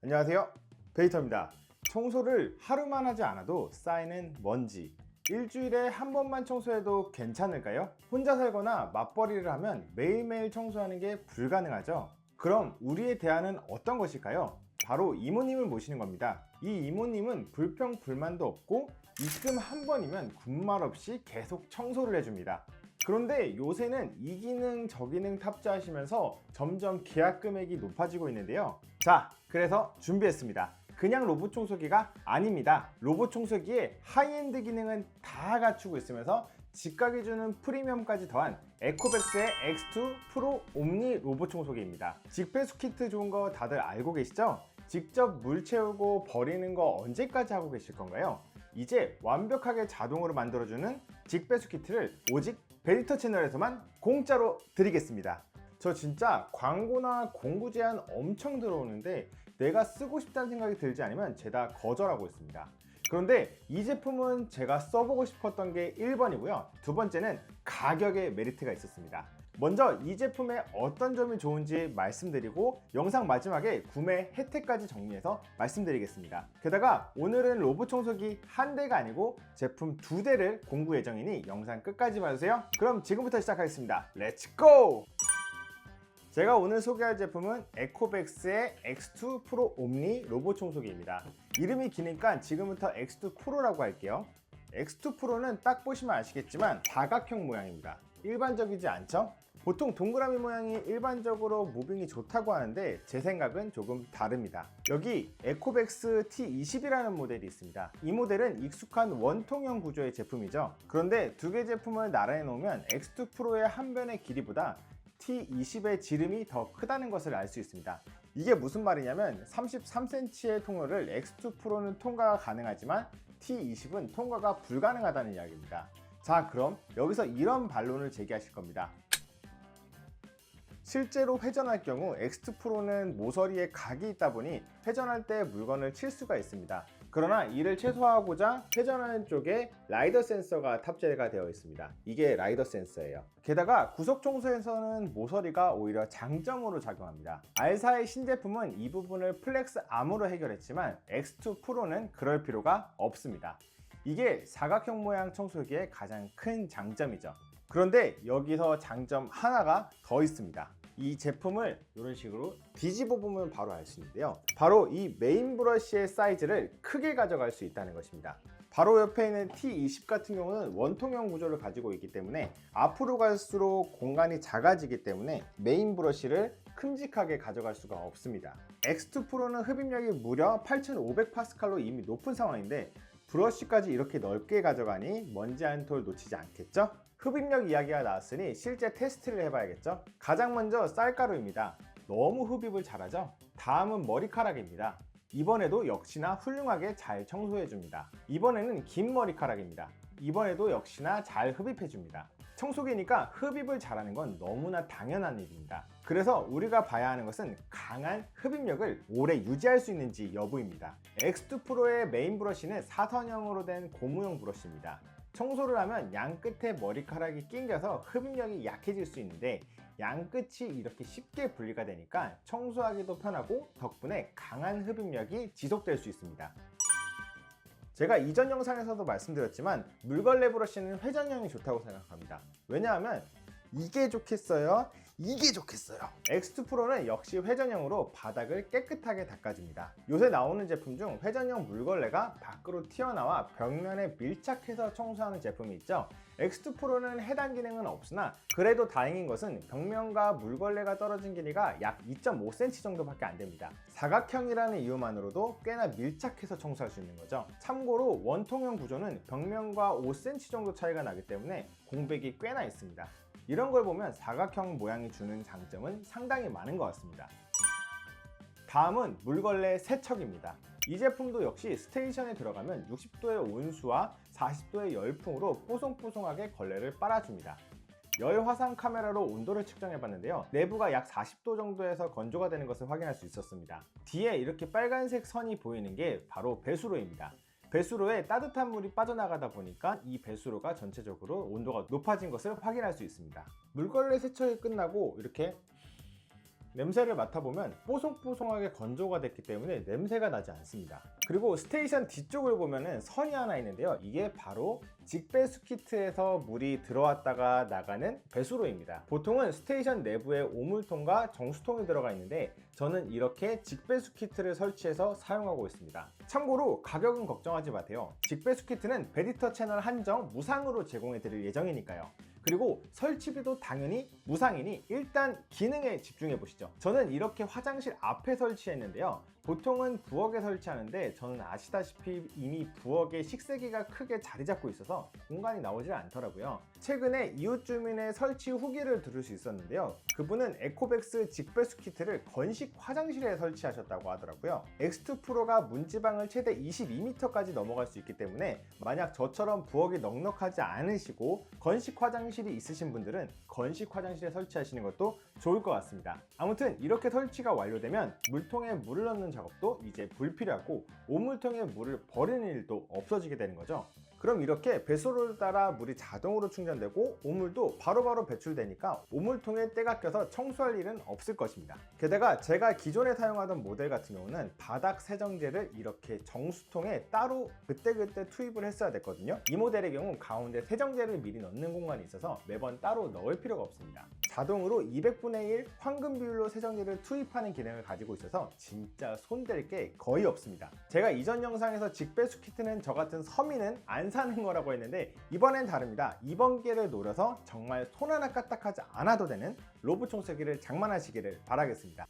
안녕하세요, 베이터입니다. 청소를 하루만 하지 않아도 쌓이는 먼지, 일주일에 한 번만 청소해도 괜찮을까요? 혼자 살거나 맞벌이를 하면 매일매일 청소하는 게 불가능하죠. 그럼 우리의 대안은 어떤 것일까요? 바로 이모님을 모시는 겁니다. 이 이모님은 불평불만도 없고 입금 한 번이면 군말 없이 계속 청소를 해줍니다. 그런데 요새는 이 기능 저 기능 탑재하시면서 점점 계약 금액이 높아지고 있는데요. 자, 그래서 준비했습니다. 그냥 로봇 청소기가 아닙니다. 로봇 청소기의 하이엔드 기능은 다 갖추고 있으면서 직각이 주는 프리미엄까지 더한 에코백스의 X2 프로 옴니 로봇 청소기입니다. 직배수 키트 좋은 거 다들 알고 계시죠? 직접 물 채우고 버리는 거 언제까지 하고 계실 건가요? 이제 완벽하게 자동으로 만들어주는 직배수 키트를 오직 베리터 채널에서만 공짜로 드리겠습니다. 저 진짜 광고나 공구 제안 엄청 들어오는데 내가 쓰고 싶다는 생각이 들지 않으면 죄다 거절하고 있습니다. 그런데 이 제품은 제가 써보고 싶었던 게 1번이고요. 두 번째는 가격에 메리트가 있었습니다. 먼저 이 제품의 어떤 점이 좋은지 말씀드리고 영상 마지막에 구매 혜택까지 정리해서 말씀드리겠습니다. 게다가 오늘은 로봇 청소기 한 대가 아니고 제품 두 대를 공구 예정이니 영상 끝까지 봐주세요. 그럼 지금부터 시작하겠습니다. 렛츠고! 제가 오늘 소개할 제품은 에코백스의 X2 프로 옴니 로봇 청소기입니다. 이름이 기니까 지금부터 X2 프로라고 할게요. X2 프로는 딱 보시면 아시겠지만 사각형 모양입니다. 일반적이지 않죠? 보통 동그라미 모양이 일반적으로 무빙이 좋다고 하는데 제 생각은 조금 다릅니다. 여기 에코백스 T20이라는 모델이 있습니다. 이 모델은 익숙한 원통형 구조의 제품이죠. 그런데 두 개 제품을 나란히 놓으면 X2 프로의 한 변의 길이보다 T20의 지름이 더 크다는 것을 알 수 있습니다. 이게 무슨 말이냐면 33cm의 통로를 X2 프로는 통과가 가능하지만 T20은 통과가 불가능하다는 이야기입니다. 자, 그럼 여기서 이런 반론을 제기하실 겁니다. 실제로 회전할 경우 X2 프로는 모서리에 각이 있다 보니 회전할 때 물건을 칠 수가 있습니다. 그러나 이를 최소화하고자 회전하는 쪽에 라이더 센서가 탑재가 되어 있습니다. 이게 라이더 센서예요. 게다가 구석 청소에서는 모서리가 오히려 장점으로 작용합니다. R4의 신제품은 이 부분을 플렉스 암으로 해결했지만 X2 프로는 그럴 필요가 없습니다. 이게 사각형 모양 청소기의 가장 큰 장점이죠. 그런데 여기서 장점 하나가 더 있습니다. 이 제품을 이런 식으로 뒤집어 보면 바로 알 수 있는데요. 바로 이 메인 브러쉬의 사이즈를 크게 가져갈 수 있다는 것입니다. 바로 옆에 있는 T20 같은 경우는 원통형 구조를 가지고 있기 때문에 앞으로 갈수록 공간이 작아지기 때문에 메인 브러쉬를 큼직하게 가져갈 수가 없습니다. X2 프로는 흡입력이 무려 8500파스칼로 이미 높은 상황인데 브러쉬까지 이렇게 넓게 가져가니 먼지 한 톨 놓치지 않겠죠? 흡입력 이야기가 나왔으니 실제 테스트를 해봐야겠죠? 가장 먼저 쌀가루입니다. 너무 흡입을 잘하죠? 다음은 머리카락입니다. 이번에도 역시나 훌륭하게 잘 청소해줍니다. 이번에는 긴 머리카락입니다. 이번에도 역시나 잘 흡입해줍니다. 청소기니까 흡입을 잘하는 건 너무나 당연한 일입니다. 그래서 우리가 봐야 하는 것은 강한 흡입력을 오래 유지할 수 있는지 여부입니다. X2 프로의 메인 브러쉬는 사선형으로 된 고무형 브러쉬입니다. 청소를 하면 양 끝에 머리카락이 낑겨서 흡입력이 약해질 수 있는데 양 끝이 이렇게 쉽게 분리가 되니까 청소하기도 편하고 덕분에 강한 흡입력이 지속될 수 있습니다. 제가 이전 영상에서도 말씀드렸지만 물걸레 브러쉬는 회전형이 좋다고 생각합니다. 왜냐하면 이게 좋겠어요? 이게 좋겠어요. X2 프로는 역시 회전형으로 바닥을 깨끗하게 닦아줍니다. 요새 나오는 제품 중 회전형 물걸레가 밖으로 튀어나와 벽면에 밀착해서 청소하는 제품이 있죠. X2 프로는 해당 기능은 없으나 그래도 다행인 것은 벽면과 물걸레가 떨어진 길이가 약 2.5cm 정도밖에 안 됩니다. 사각형이라는 이유만으로도 꽤나 밀착해서 청소할 수 있는 거죠. 참고로 원통형 구조는 벽면과 5cm 정도 차이가 나기 때문에 공백이 꽤나 있습니다. 이런 걸 보면 사각형 모양이 주는 장점은 상당히 많은 것 같습니다. 다음은 물걸레 세척입니다. 이 제품도 역시 스테이션에 들어가면 60도의 온수와 40도의 열풍으로 뽀송뽀송하게 걸레를 빨아줍니다. 열 화상 카메라로 온도를 측정해 봤는데요. 내부가 약 40도 정도에서 건조가 되는 것을 확인할 수 있었습니다. 뒤에 이렇게 빨간색 선이 보이는 게 바로 배수로입니다. 배수로에 따뜻한 물이 빠져나가다 보니까 이 배수로가 전체적으로 온도가 높아진 것을 확인할 수 있습니다. 물걸레 세척이 끝나고 이렇게 냄새를 맡아보면 뽀송뽀송하게 건조가 됐기 때문에 냄새가 나지 않습니다. 그리고 스테이션 뒤쪽을 보면은 선이 하나 있는데요. 이게 바로 직배수 키트에서 물이 들어왔다가 나가는 배수로입니다. 보통은 스테이션 내부에 오물통과 정수통이 들어가 있는데 저는 이렇게 직배수 키트를 설치해서 사용하고 있습니다. 참고로 가격은 걱정하지 마세요. 직배수 키트는 베디터 채널 한정 무상으로 제공해 드릴 예정이니까요. 그리고 설치비도 당연히 무상이니 일단 기능에 집중해 보시죠. 저는 이렇게 화장실 앞에 설치했는데요. 보통은 부엌에 설치하는데 저는 아시다시피 이미 부엌에 식세기가 크게 자리 잡고 있어서 공간이 나오질 않더라고요. 최근에 이웃 주민의 설치 후기를 들을 수 있었는데요. 그분은 에코백스 직배수 키트를 건식 화장실에 설치하셨다고 하더라고요. X2 프로가 문지방을 최대 22m까지 넘어갈 수 있기 때문에 만약 저처럼 부엌이 넉넉하지 않으시고 건식 화장실이 있으신 분들은 건식 화장실에 설치하시는 것도 좋을 것 같습니다. 아무튼 이렇게 설치가 완료되면 물통에 물을 넣는 작업도 이제 불필요하고 오물통에 물을 버리는 일도 없어지게 되는 거죠. 그럼 이렇게 배수로를 따라 물이 자동으로 충전되고 오물도 바로바로 배출되니까 오물통에 때가 껴서 청소할 일은 없을 것입니다. 게다가 제가 기존에 사용하던 모델 같은 경우는 바닥 세정제를 이렇게 정수통에 따로 그때그때 투입을 했어야 됐거든요. 이 모델의 경우 가운데 세정제를 미리 넣는 공간이 있어서 매번 따로 넣을 필요가 없습니다. 자동으로 200분의 1 황금 비율로 세정제를 투입하는 기능을 가지고 있어서 진짜 손댈 게 거의 없습니다. 제가 이전 영상에서 직배수 키트는 저 같은 서민은 안 사는 거라고 했는데 이번엔 다릅니다. 이번 기회를 노려서 정말 손 하나 까딱하지 않아도 되는 로봇 청소기를 장만하시기를 바라겠습니다.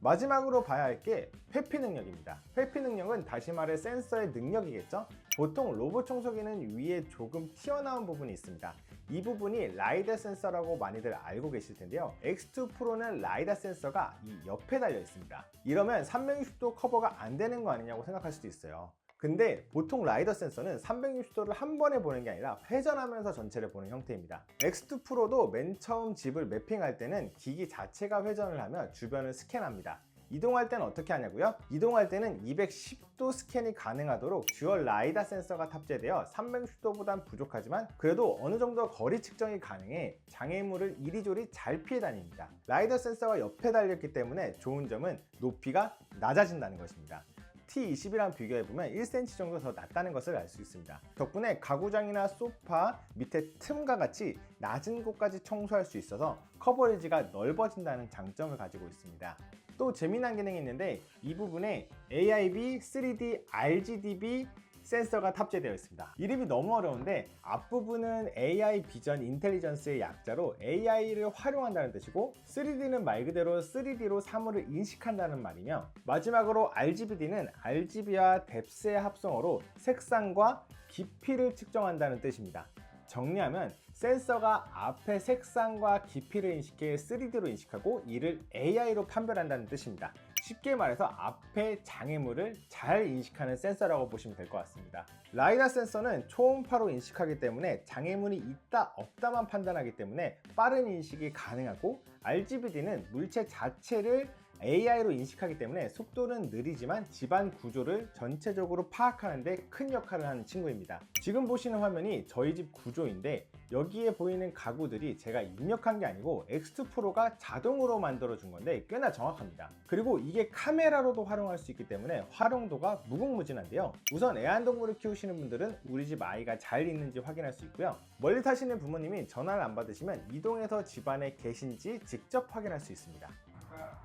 마지막으로 봐야 할 게 회피 능력입니다. 회피 능력은 다시 말해 센서의 능력이겠죠? 보통 로봇 청소기는 위에 조금 튀어나온 부분이 있습니다. 이 부분이 라이다 센서라고 많이들 알고 계실 텐데요. X2 프로는 라이다 센서가 이 옆에 달려 있습니다. 이러면 360도 커버가 안 되는 거 아니냐고 생각할 수도 있어요. 근데 보통 라이더 센서는 360도를 한 번에 보는 게 아니라 회전하면서 전체를 보는 형태입니다. X2 프로도 맨 처음 집을 매핑할 때는 기기 자체가 회전을 하며 주변을 스캔합니다. 이동할 때는 어떻게 하냐고요? 이동할 때는 210도 스캔이 가능하도록 듀얼 라이다 센서가 탑재되어 360도보단 부족하지만 그래도 어느 정도 거리 측정이 가능해 장애물을 이리저리 잘 피해 다닙니다. 라이더 센서가 옆에 달렸기 때문에 좋은 점은 높이가 낮아진다는 것입니다. T20이랑 비교해보면 1cm 정도 더 낮다는 것을 알 수 있습니다. 덕분에 가구장이나 소파 밑에 틈과 같이 낮은 곳까지 청소할 수 있어서 커버리지가 넓어진다는 장점을 가지고 있습니다. 또 재미난 기능이 있는데 이 부분에 AIB, 3D, RGB 센서가 탑재되어 있습니다. 이름이 너무 어려운데 앞부분은 AI 비전 인텔리전스의 약자로 AI를 활용한다는 뜻이고 3D는 말 그대로 3D로 사물을 인식한다는 말이며 마지막으로 RGBD는 RGB와 뎁스의 합성어로 색상과 깊이를 측정한다는 뜻입니다. 정리하면 센서가 앞의 색상과 깊이를 인식해 3D로 인식하고 이를 AI로 판별한다는 뜻입니다. 쉽게 말해서 앞의 장애물을 잘 인식하는 센서라고 보시면 될 것 같습니다. 라이다 센서는 초음파로 인식하기 때문에 장애물이 있다 없다만 판단하기 때문에 빠른 인식이 가능하고 RGBD는 물체 자체를 AI로 인식하기 때문에 속도는 느리지만 집안 구조를 전체적으로 파악하는 데 큰 역할을 하는 친구입니다. 지금 보시는 화면이 저희 집 구조인데 여기에 보이는 가구들이 제가 입력한 게 아니고 X2 프로가 자동으로 만들어 준 건데 꽤나 정확합니다. 그리고 이게 카메라로도 활용할 수 있기 때문에 활용도가 무궁무진한데요. 우선 애완동물을 키우시는 분들은 우리 집 아이가 잘 있는지 확인할 수 있고요. 멀리 사시는 부모님이 전화를 안 받으시면 이동해서 집안에 계신지 직접 확인할 수 있습니다.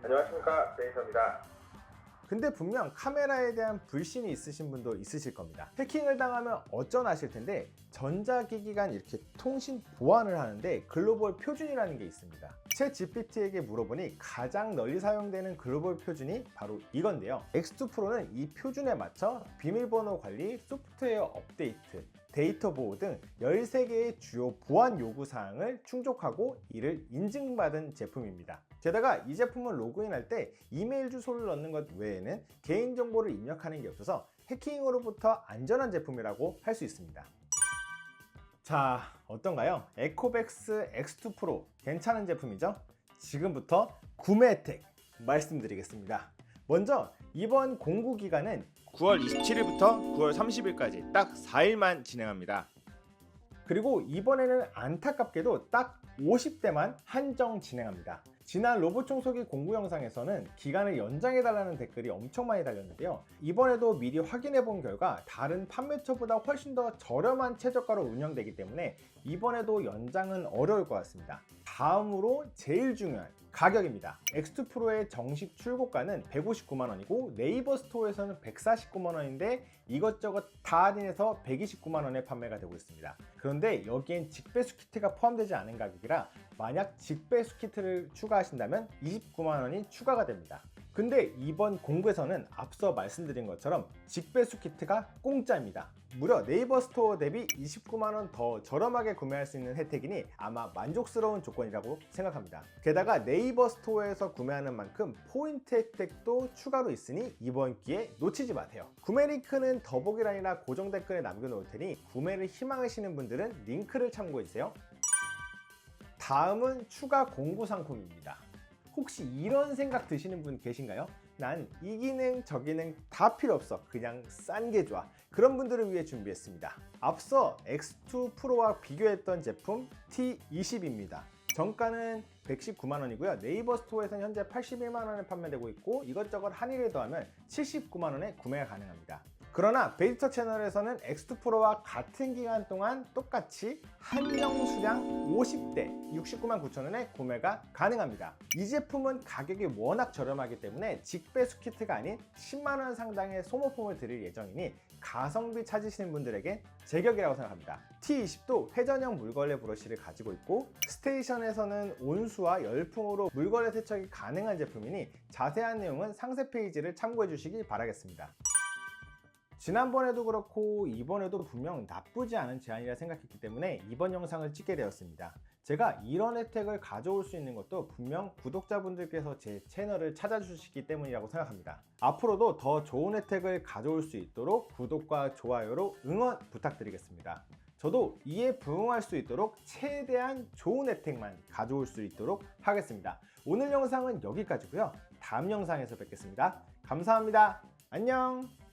안녕하십니까, 베이서입니다. 근데 분명 카메라에 대한 불신이 있으신 분도 있으실 겁니다. 해킹을 당하면 어쩌나 하실 텐데 전자기기 간 이렇게 통신 보안을 하는데 글로벌 표준이라는 게 있습니다. 챗GPT에게 물어보니 가장 널리 사용되는 글로벌 표준이 바로 이건데요. X2 프로는 이 표준에 맞춰 비밀번호 관리, 소프트웨어 업데이트, 데이터 보호 등 13개의 주요 보안 요구사항을 충족하고 이를 인증받은 제품입니다. 게다가 이 제품은 로그인할 때 이메일 주소를 넣는 것 외에는 개인정보를 입력하는 게 없어서 해킹으로부터 안전한 제품이라고 할 수 있습니다. 자, 어떤가요? 에코백스 X2 프로 괜찮은 제품이죠? 지금부터 구매 혜택 말씀드리겠습니다. 먼저 이번 공구 기간은 9월 27일부터 9월 30일까지 딱 4일만 진행합니다. 그리고 이번에는 안타깝게도 딱 50대만 한정 진행합니다. 지난 로봇 청소기 공구 영상에서는 기간을 연장해달라는 댓글이 엄청 많이 달렸는데요. 이번에도 미리 확인해 본 결과 다른 판매처보다 훨씬 더 저렴한 최저가로 운영되기 때문에 이번에도 연장은 어려울 것 같습니다. 다음으로 제일 중요한 가격입니다. X2 프로의 정식 출고가는 159만원이고 네이버 스토어에서는 149만원인데 이것저것 다 할인해서 129만원에 판매가 되고 있습니다. 그런데 여기엔 직배수 키트가 포함되지 않은 가격이라 만약 직배수 키트를 추가하신다면 29만원이 추가가 됩니다. 근데 이번 공구에서는 앞서 말씀드린 것처럼 직배수 키트가 공짜입니다. 무려 네이버 스토어 대비 29만원 더 저렴하게 구매할 수 있는 혜택이니 아마 만족스러운 조건이라고 생각합니다. 게다가 네이버 스토어에서 구매하는 만큼 포인트 혜택도 추가로 있으니 이번 기회에 놓치지 마세요. 구매 링크는 더보기란이나 고정 댓글에 남겨놓을 테니 구매를 희망하시는 분들은 링크를 참고해주세요. 다음은 추가 공구 상품입니다. 혹시 이런 생각 드시는 분 계신가요? 난 이 기능 저 기능 다 필요 없어, 그냥 싼 게 좋아. 그런 분들을 위해 준비했습니다. 앞서 X2 프로와 비교했던 제품 T20입니다. 정가는 119만원이고요. 네이버 스토어에서는 현재 81만원에 판매되고 있고 이것저것 할인을 더하면 79만원에 구매가 가능합니다. 그러나 베이터 채널에서는 X2 프로와 같은 기간 동안 똑같이 한정 수량 50대 69만 9천원에 구매가 가능합니다. 이 제품은 가격이 워낙 저렴하기 때문에 직배수 키트가 아닌 10만원 상당의 소모품을 드릴 예정이니 가성비 찾으시는 분들에게 제격이라고 생각합니다. T20도 회전형 물걸레 브러쉬를 가지고 있고 스테이션에서는 온수와 열풍으로 물걸레 세척이 가능한 제품이니 자세한 내용은 상세 페이지를 참고해 주시기 바라겠습니다. 지난번에도 그렇고 이번에도 분명 나쁘지 않은 제안이라 생각했기 때문에 이번 영상을 찍게 되었습니다. 제가 이런 혜택을 가져올 수 있는 것도 분명 구독자분들께서 제 채널을 찾아주시기 때문이라고 생각합니다. 앞으로도 더 좋은 혜택을 가져올 수 있도록 구독과 좋아요로 응원 부탁드리겠습니다. 저도 이에 부응할 수 있도록 최대한 좋은 혜택만 가져올 수 있도록 하겠습니다. 오늘 영상은 여기까지고요. 다음 영상에서 뵙겠습니다. 감사합니다. 안녕.